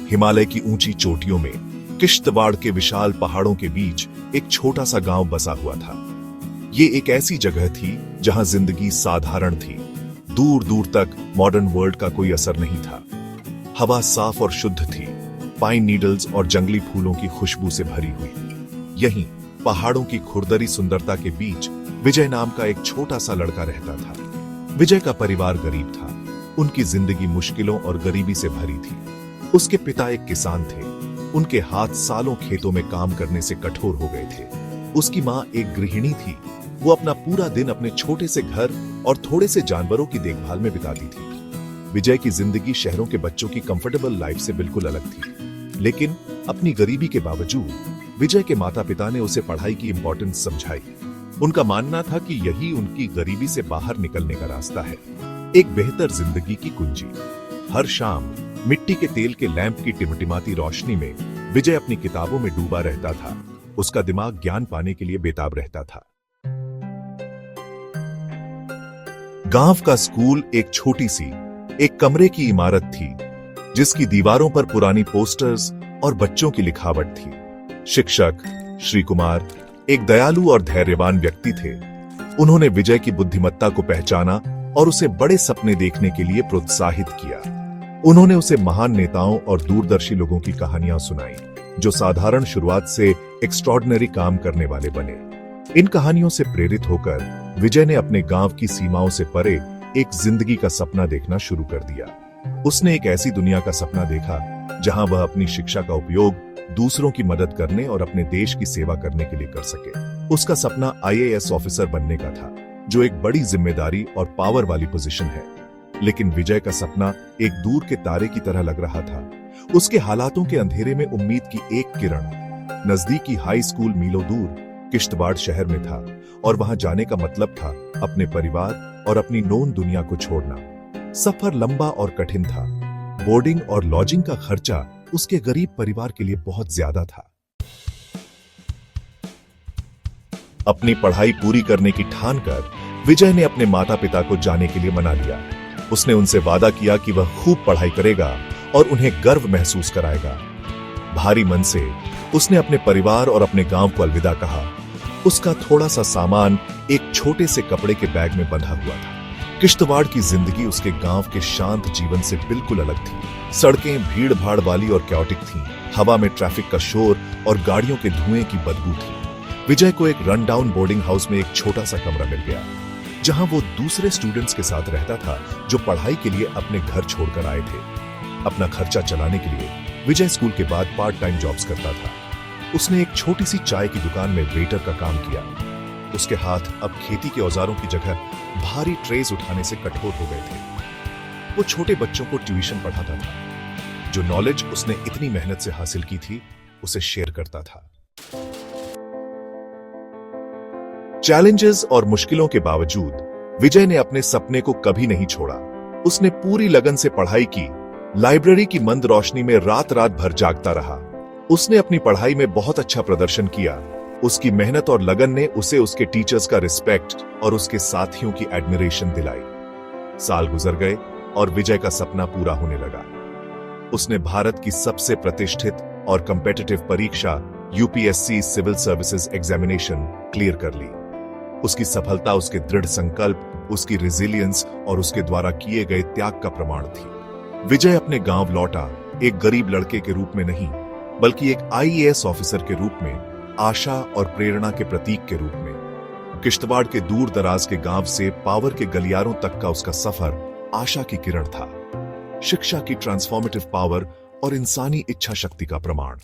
हिमालय की ऊंची चोटियों में किश्तवाड़ के विशाल पहाड़ों के बीच एक छोटा सा गांव बसा हुआ था। ये एक ऐसी जगह थी जहां जिंदगी साधारण थी। दूर दूर तक मॉडर्न वर्ल्ड का कोई असर नहीं था। हवा साफ और शुद्ध थी, पाइन नीडल्स और जंगली फूलों की खुशबू से भरी हुई। यहीं पहाड़ों की खुरदरी सुंदरता के बीच विजय नाम का एक छोटा सा लड़का रहता था। विजय का परिवार गरीब था। उनकी जिंदगी मुश्किलों और गरीबी से भरी थी। उसके पिता एक किसान थे। उनके हाथ सालों खेतों में काम करने से कठोर हो गए थे। उसकी माँ एक गृहिणी थी। वो अपना पूरा दिन अपने छोटे से घर और थोड़े से जानवरों की देखभाल में बिताती थी। विजय की जिंदगी शहरों के बच्चों की कंफर्टेबल लाइफ से बिल्कुल अलग थी। लेकिन अपनी गरीबी के बावजूद विजय के माता पिता ने उसे पढ़ाई की इंपॉर्टेंस समझाई। उनका मानना था कि यही उनकी गरीबी से बाहर निकलने का रास्ता है, एक बेहतर जिंदगी की कुंजी। हर शाम मिट्टी के तेल के लैंप की टिमटिमाती रोशनी में विजय अपनी किताबों में डूबा रहता था। उसका दिमाग ज्ञान पाने के लिए बेताब रहता था। गांव का स्कूल एक छोटी सी एक कमरे की इमारत थी, जिसकी दीवारों पर पुरानी पोस्टर्स और बच्चों की लिखावट थी। शिक्षक श्री कुमार एक दयालु और धैर्यवान व्यक्ति थे। उन्होंने विजय की बुद्धिमत्ता को पहचाना और उसे बड़े सपने देखने के लिए प्रोत्साहित किया। उन्होंने उसे महान नेताओं और दूरदर्शी लोगों की कहानियां सुनाई, जो साधारण शुरुआत से एक्स्ट्रॉर्डिनरी काम करने वाले बने। इन कहानियों से प्रेरित होकर विजय ने अपने गांव की सीमाओं से परे एक जिंदगी का सपना देखना शुरू कर दिया। उसने एक ऐसी दुनिया का सपना देखा जहां वह अपनी शिक्षा का उपयोग दूसरों की मदद करने और अपने देश की सेवा करने के लिए कर सके। उसका सपना आईएएस ऑफिसर बनने का था, जो एक बड़ी जिम्मेदारी और पावर वाली पोजीशन है। लेकिन विजय का सपना एक दूर के तारे की तरह लग रहा था। उसके हालातों के अंधेरे में उम्मीद की एक किरण। नजदीकी हाई स्कूल मीलों दूर किश्तवाड़ शहर में था और वहां जाने का मतलब था अपने परिवार और अपनी नोन दुनिया को छोड़ना। सफर लंबा और कठिन था। बोर्डिंग और लॉजिंग का खर्चा उसके गरीब परिवार के लिए बहुत ज्यादा था। अपनी पढ़ाई पूरी करने की ठान कर विजय ने अपने माता पिता को जाने के लिए मना लिया। उसने उनसे वादा किया कि वह खूब पढ़ाई करेगा और उन्हें गर्व महसूस कराएगा। भारी मन से उसने अपने परिवार और अपने गांव को अलविदा कहा। उसका थोड़ा सा सामान एक छोटे से कपड़े के बैग में बंधा हुआ था। किश्तवाड़ की जिंदगी उसके गांव के शांत जीवन से बिल्कुल अलग थी। सड़कें भीड़ भाड़ वाली और कैओटिक थीं। हवा में ट्रैफिक का शोर और गाड़ियों के धुएं की बदबू थी। विजय को एक रन डाउन बोर्डिंग हाउस में एक छोटा सा कमरा मिल गया, जहां वो दूसरे स्टूडेंट्स के साथ रहता था जो पढ़ाई के लिए अपने घर छोड़कर आए थे। अपना खर्चा चलाने के लिए विजय स्कूल के बाद पार्ट टाइम जॉब्स करता था। उसने एक छोटी सी चाय की दुकान में वेटर का काम किया। उसके हाथ अब खेती के औजारों की जगह भारी ट्रेज उठाने से कठोर हो गए थे। वो छोटे बच्चों को ट्यूशन पढ़ाता था। जो नॉलेज उसने इतनी मेहनत से हासिल की थी, उसे शेयर करता था। चैलेंजेस और मुश्किलों के बावजूद विजय ने अपने सपने को कभी नहीं छोड़ा। उसने पूरी लगन से पढ़ाई की, लाइब्रेरी की मंद रोशनी में रात रात भर जागता रहा। उसने अपनी पढ़ाई में बहुत अच्छा प्रदर्शन किया। उसकी मेहनत और लगन ने उसे उसके टीचर्स का रिस्पेक्ट और उसके साथियों की एडमिरेशन दिलाई। साल गुजर गए और विजय का सपना पूरा होने लगा। उसने भारत की सबसे प्रतिष्ठित और कॉम्पिटिटिव परीक्षा UPSC civil services examination clear कर ली। उसकी सफलता उसके दृढ़ संकल्प, उसकी रेजिलियंस और उसके द्वारा किए गए त्याग का प्रमाण थी। विजय अपने गांव लौटा, एक गरीब लड़के के रूप में नहीं, बल्कि एक आईएएस ऑफिसर के रूप में, आशा और प्रेरणा के प्रतीक के रूप में। किश्तवाड़ के दूर दराज के गांव से पावर के गलियारों तक का उसका सफर आशा की किरण था, शिक्षा की ट्रांसफॉर्मेटिव पावर और इंसानी इच्छा शक्ति का प्रमाण।